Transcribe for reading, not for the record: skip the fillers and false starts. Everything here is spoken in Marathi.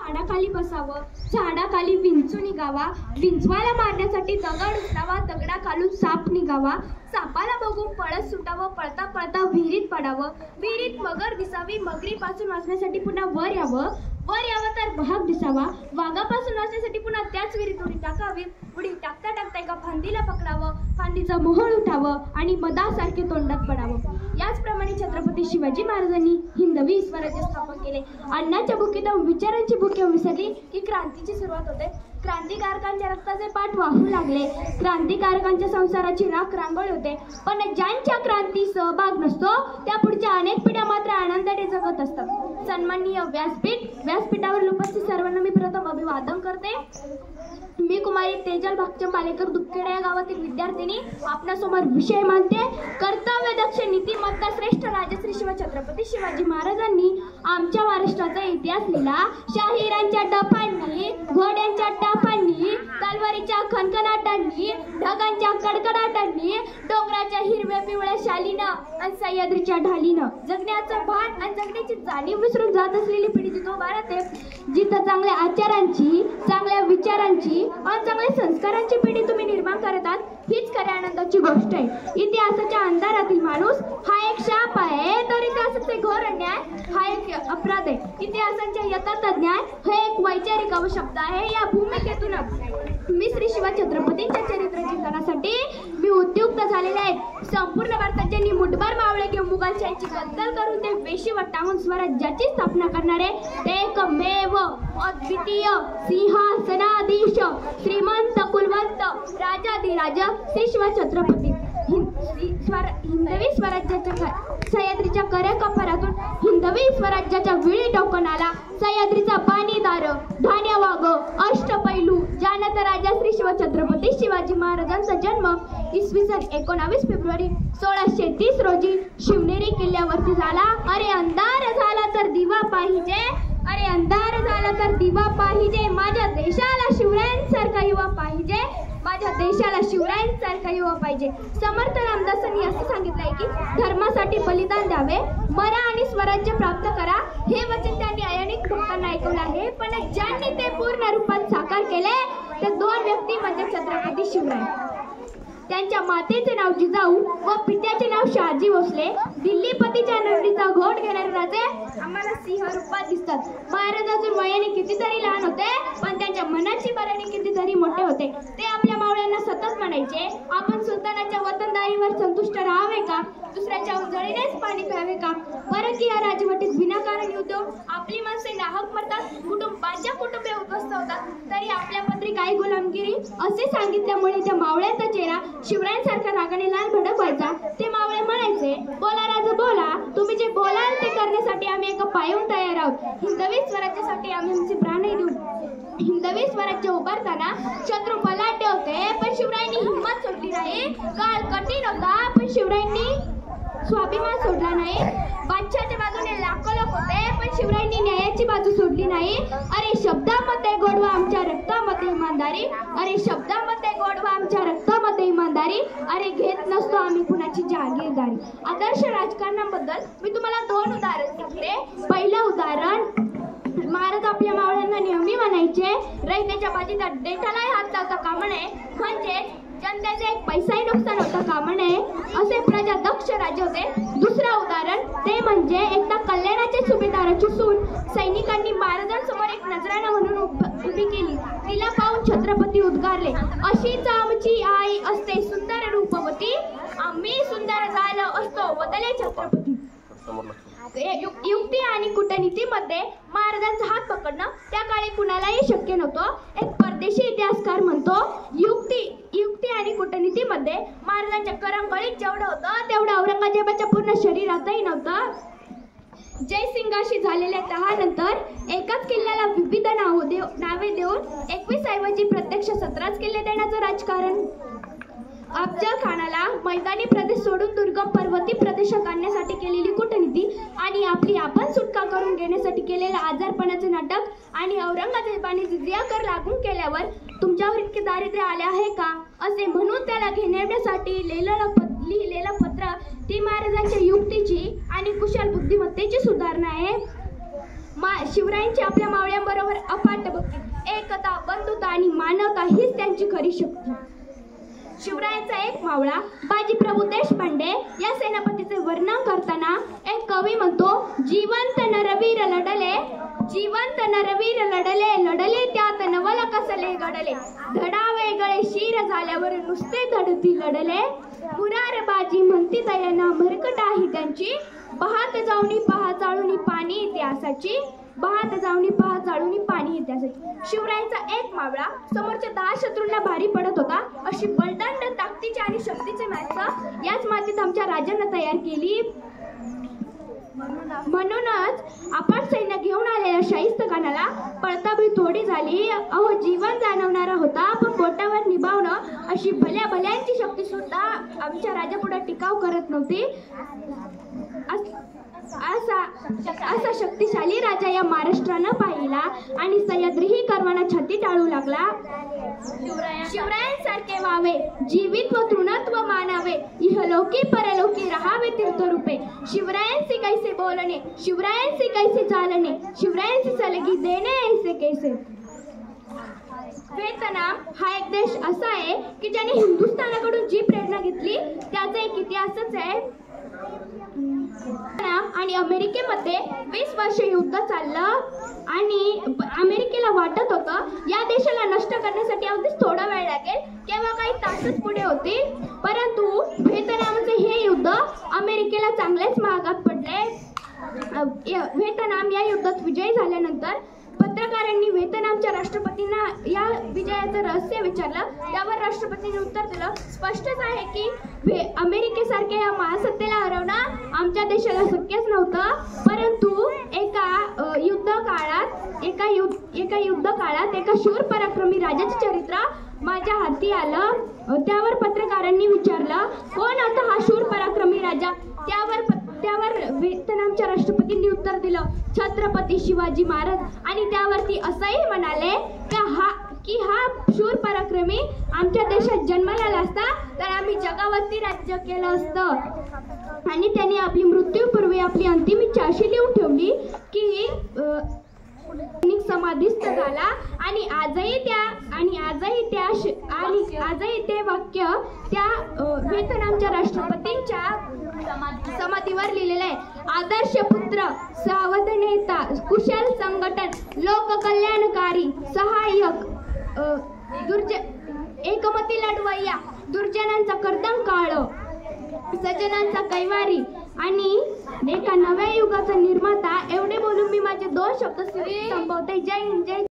झाडाखाली बसावं, झाडाखाली विंचू निघावा, विंचवाला मारण्यासाठी दगड उचलावा, दगडाखालून साप निघावा, सापाला बघून पळत सुटावं, पळता पळता विहिरीत पडावं, विहिरीत मगर दिसावी, मगरीपासून वाचण्यासाठी पुन्हा वर यावं तर वाघ दिसावा, वाघापासून वाचण्यासाठी पुन्हा त्याच विहिरीत उडी टाकावी, उडी टाकता टाकता एका फांदीला पकडावं, फांदीचं मोहोळ उठावं आणि मदासारखे तोंडात पडावं. याचप्रमाणे छत्रपती शिवाजी महाराजांनी हिंदवी स्वराज्य स्थापन केले. अन्नाच्या भुकेतून विचारांची भुके विसरली की क्रांतीची सुरुवात होते. क्रांतिकारकांच्या रक्ताचे पाठ वाहू लागले. क्रांतिकारकांच्या संसाराची राख रांगोळी होते. पण ज्यांच्या क्रांती सहभाग नसतो त्या पुढच्या अनेक पिढ्या मात्र आनंदाने जगत असतात. सन्माननीय व्यासपीठावर उपस्थित सर्वांना मी प्रथम अभिवादन करते. मी कुमारी तेजल भागचंद पालेकर दुधखेडा या गावातील विद्यार्थिनी आपल्यासमोर विषय मांडते. कर्तव्यदक्ष नीतिमत्ता श्रेष्ठ राजश्री छत्रपती शिवाजी महाराजांनी आमच्या महाराष्ट्राचा इतिहास लिहिला. शाहिरांच्या डफांनी, घोड्यांच्या टापांनी, तलवारीच्या खणखणाटांनी, ढगांच्या कडकडाटांनी, डोंगराच्या हिरव्या पिवळ्या शालीनं आणि सह्याद्रीच्या ढालीनं जगण्याचं भान आणि जगण्याची जाणीव विसरून जात असलेली पिढी जिथं उभारत आहे. जिथं चांगल्या आचारांची, चांगल्या विचारांची आणि चांगल्या संस्कारांची पिढी तुम्ही निर्माण करत आहात, हीच खऱ्या आनंदाची गोष्ट आहे. इतिहासाच्या अंधारातील माणूस हा एक शाप आहे, तर इतिहासाचे घोर अन्याय हा एक अपराध आहे. इतिहासाच्या यथार्थ ज्ञान हे एक वैचारिक आवश्यकता आहे. या भूमिकेतून मी श्री शिवाजी छत्रपतींच्या चरित्र चिंतनासाठी मी उद्युक्त झालेले आहेत. संपूर्ण भारतात ज्यांनी मुठभर मावळे घेऊन मुघलशाहीची कत्तल करून ते वेशीवर टांगून स्वराज्याची स्थापना करणारे ते एकमेव अद्वितीय सिंहासनाधीश श्रीमंत कुलवंत राजाधिराज श्री शिवाजी छत्रपती हिंदवी स्वराज्याच्या सह्याद्रीच्या कऱ्याकपारातून हिंदवी स्वराज्याच्या विळी टोकणाला सह्याद्रीचा पाणीदार धान्य वाघ अष्टपैलू जानत राजा श्री शिवछत्रपती शिवाजी महाराजांचा जन्म इसवी सन 19 फेब्रुवारी 1630 रोजी शिवनेरी किल्ल्यावरती झाला. अरे अंधार झाला तर दिवा पाहिजे, अरे अंधार झाला तर दिवा पाहिजे, माझ्या देशाला शिवरायांसारखा युवा पाहिजे, माझ्या देशाला शिवरायांसारखा युवा पाहिजे. समर्थ रामदासांनी असं सांगितलंय की धर्मासाठी बलिदान द्यावे, मरा आणि स्वराज्य प्राप्त करा. हे वचन त्यांनी अनेक भक्तांना ऐकवलं आहे. पण ज्यांनी ते पूर्ण रूपात साकार केले ते दोन व्यक्ती म्हणजे छत्रपती शिवराय. त्यांच्या मातेचे नाव जिजाऊ व पित्याचे नाव शहाजी भोसले. दिल्लीपतीच्या नगरीचा घोट घेणारे राजे आम्हाला सिंह रूपात दिसतात. महाराज अजून वयाने कितीतरी लहान होते, पण त्यांच्या मनाची बऱ्याने कितीतरी मोठे होते. ते आपल्या मावळ्यांना सतत म्हणायचे, आपण सुलतानाच्या वतनदारीवर संतुष्ट राहावे का, दुसऱ्याच्या उजळीनेच पाणी प्यावे का, बरं की या राजवटीत विनाकारण युद्ध, आपली माणसे नाहक मरतात, कुटुंबाच्या कुटुंबे उद्ध्वस्त होतात, तरी आपल्या पत्री काय गुलामगिरी. असे सांगितल्यामुळे त्या मावळ्यांचा चेहरा शिवरायांसारख्या रागाने लाल भडक व्हायचा. ते मावळे म्हणायचे, बोला राजा बोला, तुम्ही जे बोलाल ते करण्यासाठी आम्ही एका पायाहून तयार आहोत. हिंदवी स्वराज्यासाठी आम्ही आमचे प्राणही देऊ. हिंदवी स्वराज्य उभारताना शत्रू बलाढ्य होते, पण शिवरायांनी हिंमत सोडली नाही. काळ कठीण होता, पण शिवरायांनी स्वाभिमान सोडला नाही. बादशाहच्या बाजूने लाखो लोक होते, पण शिवरायांनी न्यायाची बाजू सोडली नाही. अरे शब्दामध्ये गोडवा आमच्या रक्तामध्ये इमानदारी, अरे शब्दामध्ये गोडवा आमच्या रक्तामध्ये इमानदारी, अरे घेत नसतो आम्ही कुणाची जागीरदारी. आदर्श राजकारणाबद्दल मी तुम्हाला दोन उदाहरण सांगते. पहिलं उदाहरण, महाराज आपल्या मावळ्यांना नेहमी म्हणायचे, रयतेच्या बाजीचा देठालाही हात लावता कामा नये, म्हणजे जनतेचे एक पैसाही नुकसान होता कामा नये. असे प्रजा दक्ष राजे होते. दुसरं उदाहरण ते म्हणजे एकदा कल्याणाचे सुभेदाराची सून सैनिकांनी महाराजांसमोर एक नजराणा म्हणून उभी केली. तिला पाहून छत्रपती उद्गारले, अशीच आमची आई असते सुंदर रूपवती, आम्ही सुंदर झालो असतो बदले छत्रपती. युक्ती आणि कूटनीतीमध्ये महाराजांचा हात पकडणं त्या काळी कुणालाही शक्य नव्हतं. एक परदेशी इतिहासकार म्हणतो, युक्ती आणि कूटनीतीमध्ये महाराजांच्या करंगळीत जेवढं होतं तेवढं औरंगजेबाच्या पूर्ण शरीरातही नव्हतं. जयसिंगाशी झालेल्या तहानंतर एकाच किल्ल्याला विविध नावे देऊन 21 ऐवजी प्रत्यक्ष 17 किल्ले देण्याचं राजकारण. अफजल खानाला मैदानी प्रदेश सोडून दुर्गम पर्वती प्रदेशात आणण्यासाठी केलेली कूटनीती आणि आपली आपण सुटका करून घेण्यासाठी केलेलं आजारपणाचे नाटक आणि औरंगजेबाने जिझिया कर लागू केल्यावर तुमच्यावर इतके दारिद्र्य आले आहे का असे म्हणून त्याला घेण्यासाठी लिहिलेलं पत्र ती महाराजांच्या युक्तीची आणि कुशल बुद्धिमत्तेची सुधारणा आहे. शिवरायांची आपल्या मावळ्यांबरोबर आणि मानवता हीच त्यांची खरी शक्ती. शिवरायांचा एक मावळा बाजीप्रभू देशपांडे या सेनापतीचे वर्णन करताना एक कवी म्हणतो, जिवंत नरवीर लढले, जिवंत नरवीर लढले, लढले त्यात नवल कसले घडले, धडा वेगळे शिर झाल्यावर नुसते धडती लढले, मुरार बाजी म्हणती दयना मरकट आहे त्यांची, पाहत जाऊनी पहा चाळूनी पाणी इतिहासाची, पाहत जाऊनी पहा चाळूनी पाणी इतिहासाची. शिवरायांचा एक मावळा समोरच्या 10 शत्रूंना भारी पडत होता. अशी बलदंड ताकदीची आणि शक्तीची माणसं याच मातीत आमच्या राजांना तयार केली. म्हणूनच आपण सैन्य घेऊन आलेल्या शाहिस्त खानाला पळताबळी थोडी झाली. अहो जीवन जाणवणारा होता, पण बोटावर निभावणं अशी भल्या भल्यांची शक्ती सुद्धा आमच्या राजापुढे टिकाव करत नव्हती. असा शक्तिशाली राजा या महाराष्ट्रानं पाहिला आणि सह्याद्रीही करवाना छाती टाळू लागला. शिवरायांसारखे व्हावे, जीवित व तृणत्व मानावे, इहलोकी परलोकी राहावे तीर्थरूपे, शिवरायांचे कैसे बोलणे, शिवरायांचे कैसे चालणे, शिवरायांची सलगी देणे ऐसे कैसे. व्हिएतनाम हा एक देश असा आहे की ज्याने हिंदुस्थानाकडून जी प्रेरणा घेतली त्याचा एक इतिहासच आहे. आणि अमेरिकेमध्ये 20 वर्ष युद्ध चाललं आणि अमेरिकेला वाटत होतं या देशाला नष्ट करण्यासाठी अगदीच थोडा वेळ लागेल किंवा काही तासच पुढे होतील. परंतु व्हिएतनामचे हे युद्ध अमेरिकेला चांगलेच महागात पडले. व्हिएतनाम या युद्धात विजयी झाल्यानंतर पत्रकारांनी व्हिएतनामच्या राष्ट्रपतींना या विजयाचं रहस्य विचारलं. त्यावर राष्ट्रपतींनी उत्तर दिलं, स्पष्टच आहे की अमेरिकेसारख्या या महासत्तेला हरवणं आमच्या देशाला शक्यच नव्हतं. परंतु एका युद्ध काळात एका शूर पराक्रमी राजाचे चरित्र माझ्या हाती आलं. त्यावर पत्रकारांनी विचारलं, कोण होता हा शूर पराक्रमी राजा. त्यावर व्हिएतनामच्या राष्ट्रपतींनी उत्तर दिलं, छत्रपती शिवाजी महाराज. आणि त्यावरती असंही म्हणाले की हा शूर पराक्रमी आमच्या देशात जन्माला आला असता तर आम्ही जगावरती राज्य केलं असतं. आणि त्यांनी आपली मृत्यूपूर्वी आपली अंतिम इच्छा अशी लिहून ठेवली की समाधीस्थ झाला. आणि आजही ते वाक्य त्या व्हिएतनामच्या राष्ट्रपतींच्या समाधीवर लिहिलेलं आहे. आदर्श पुत्र, सावध नेता, कुशल संघटन, लोक कल्याणकारी, सहाय्यक, एकमती लढवय्या, दुर्जनांचा कर्दम काळ, सज्जनांचा कैवारी आणि एका नव्या युगाचा निर्माता. एवढे बोलून मी माझे 2 शब्द संपवते. जय हिंद, जय